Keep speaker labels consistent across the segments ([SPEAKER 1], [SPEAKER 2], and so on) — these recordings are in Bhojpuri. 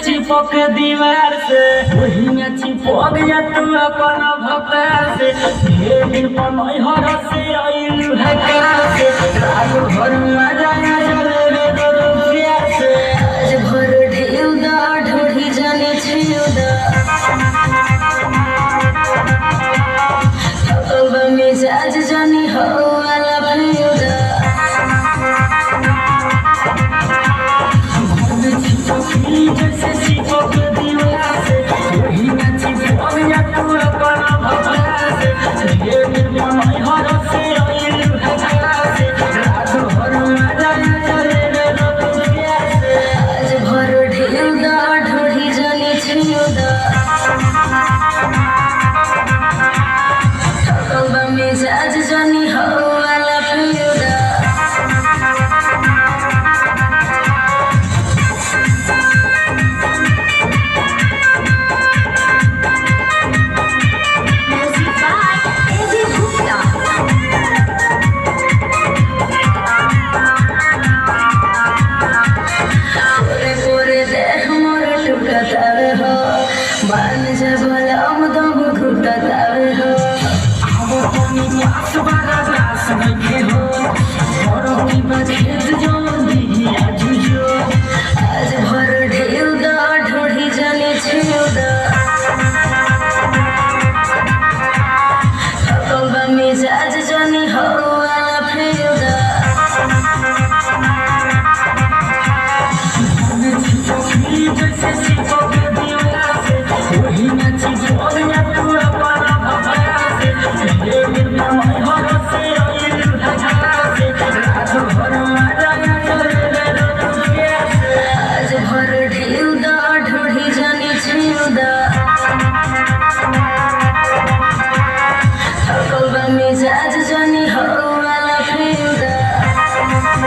[SPEAKER 1] चिपक दीवार से वही में चिपक जा तू अपन भक्ता से दिन पर नैहर से आइलू है से रात भर मजा आ जावे रे दुनिया से
[SPEAKER 2] आज भर ढेउ दा ढोढ़ी जाने छिउ दा थकल मिजाज जानी हो वाला भइउ दा
[SPEAKER 1] जैसे चिपक दीवार से वही में चिपक जा तू अपन भक्ता से दिन पर नैहर से आइलू है से रात भर मजा आ जावे रे दुनिया से
[SPEAKER 2] आज भर ढेउ दा ढोढ़ी जाने छिउ दा थकल मिजाज जानी हो वाला भइउ दा बान जब लम दम घुटतावे हो
[SPEAKER 1] आवो तनी पास बारा रास नइखे हो बड़ो की बखेत जो दिया जुजो
[SPEAKER 2] आज भर ढेउ दा ढोढ़ी जाने छिउ दा थकल मिजाज जानी हो वाला भइउ दा
[SPEAKER 1] जैसे चिपक दीवार से वही में चिपक जा तू अपन भक्ता से दिन पर नैहर से आइलू है से रात भर मजा आ जावे रे दुनिया से
[SPEAKER 2] आज भर ढेउ दा ढोढ़ी जाने छिउ दा थकल मिजाज जानी हो वाला भइउ दा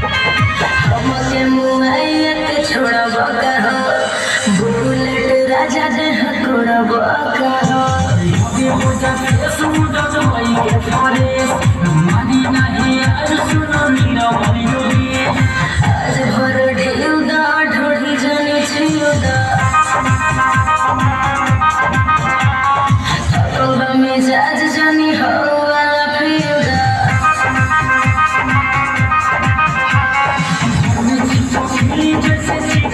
[SPEAKER 2] हमके मुआइया के छोड़ब कहो बुलेट राजा देह कोड़ब कहो
[SPEAKER 1] ये हो जाते समुद्र जमाई के थारे मानी नहीं आज सुनो मीरा मरी होगी
[SPEAKER 2] आज भर ढेउ दा ढोढ़ी जाने छिउ दा थकल मिजाज जानी हो वाला भइउ दा
[SPEAKER 1] जैसे